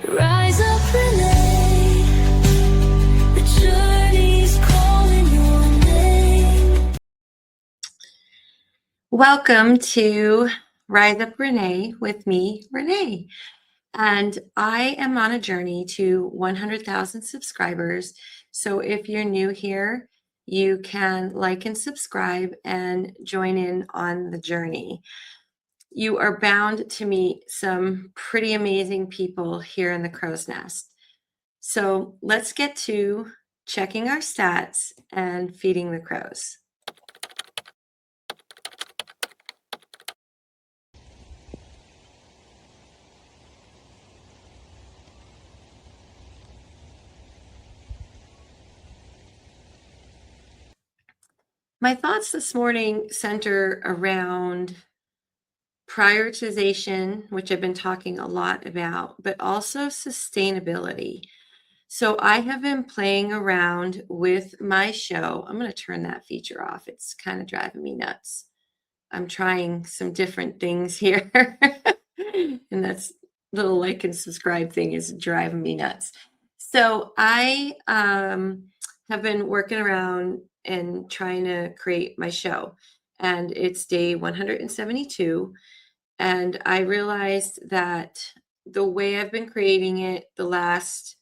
Rise up, Renee. The journey's calling your name. Welcome to Rise Up Renee with me, Renee. And I am on a journey to 100,000 subscribers. So if you're new here, you can like and subscribe and join in on the journey. You are bound to meet some pretty amazing people here in the Crow's Nest. So let's get to checking our stats and feeding the crows. My thoughts this morning center around prioritization, which I've been talking a lot about, but also sustainability. So I have been playing around with my show. I'm going to turn that feature off. It's kind of driving me nuts. I'm trying some different things here. And that's little like and subscribe thing is driving me nuts. So I have been working around and trying to create my show. And it's day 172. And I realized that the way I've been creating it the last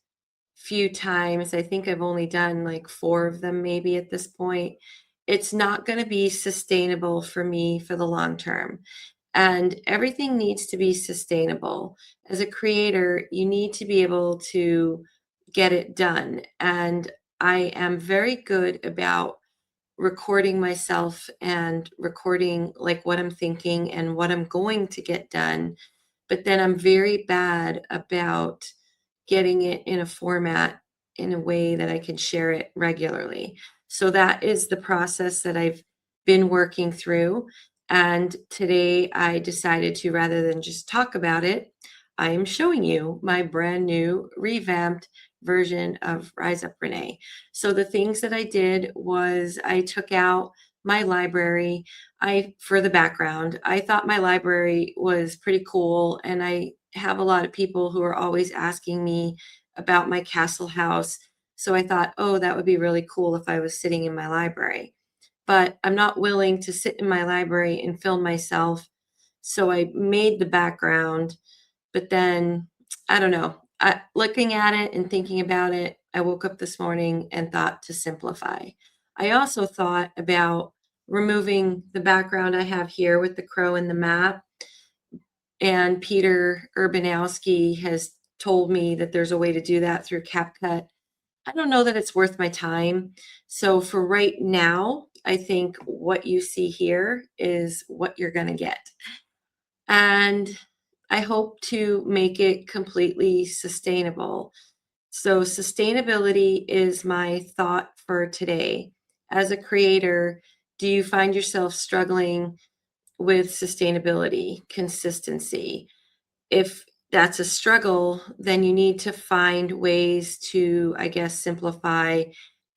few times, I think I've only done like 4 of them maybe at this point, it's not going to be sustainable for me for the long term. And everything needs to be sustainable. As a creator, you need to be able to get it done. And I am very good about recording myself and recording like what I'm thinking and what I'm going to get done. But then I'm very bad about getting it in a format in a way that I can share it regularly. So that is the process that I've been working through. And today I decided to, rather than just talk about it, I am showing you my brand new revamped version of Rise Up Renee. So the things that I did was I took out my library. For the background, I thought my library was pretty cool, and I have a lot of people who are always asking me about my castle house. So I thought, oh, that would be really cool if I was sitting in my library. But I'm not willing to sit in my library and film myself. So I made the background, but then I don't know. Looking at it and thinking about it, I woke up this morning and thought to simplify. I also thought about removing the background I have here with the crow and the map. And Peter Urbanowski has told me that there's a way to do that through CapCut. I don't know that it's worth my time. So for right now, I think what you see here is what you're going to get. And I hope to make it completely sustainable. So sustainability is my thought for today. As a creator, do you find yourself struggling with sustainability, consistency? If that's a struggle, then you need to find ways to, I guess, simplify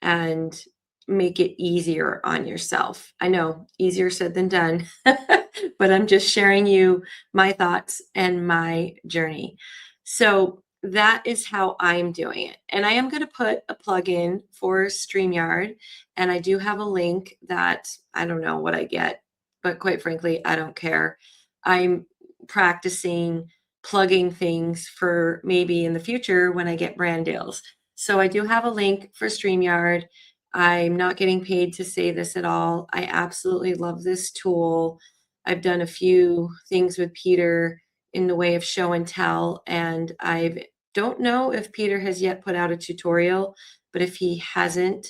and make it easier on yourself. I know, easier said than done, but I'm just sharing you my thoughts and my journey. So that is how I'm doing it. And I am going to put a plug-in for StreamYard, and I do have a link that I don't know what I get, but quite frankly, I don't care. I'm practicing plugging things for maybe in the future when I get brand deals. So I do have a link for StreamYard. I'm not getting paid to say this at all. I absolutely love this tool. I've done a few things with Peter in the way of show and tell, and I don't know if Peter has yet put out a tutorial, but if he hasn't,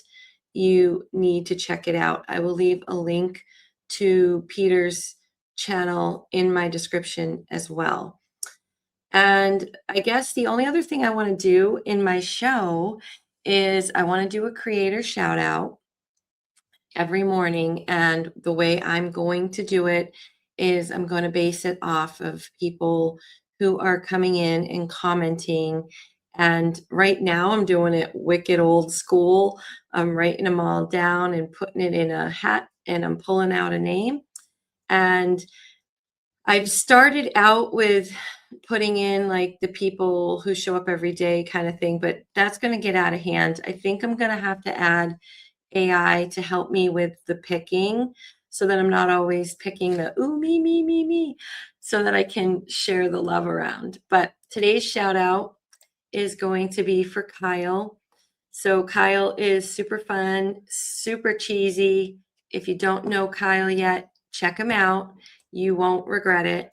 you need to check it out. I will leave a link to Peter's channel in my description as well. And I guess the only other thing I want to do in my show is I want to do a creator shout out every morning. And the way I'm going to do it is I'm going to base it off of people who are coming in and commenting. And right now I'm doing it wicked old school. I'm writing them all down and putting it in a hat, and I'm pulling out a name. And I've started out with putting in like the people who show up every day kind of thing, but that's going to get out of hand. I think I'm going to have to add AI to help me with the picking so that I'm not always picking the ooh, me, so that I can share the love around. But today's shout out is going to be for Kyle. So Kyle is super fun, super cheesy. If you don't know Kyle yet, check him out. You won't regret it.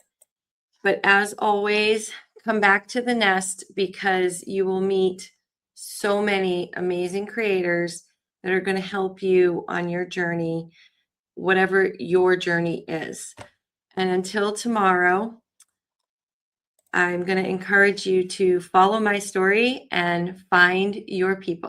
But as always, come back to the nest because you will meet so many amazing creators that are going to help you on your journey, whatever your journey is. And until tomorrow, I'm going to encourage you to follow my story and find your people.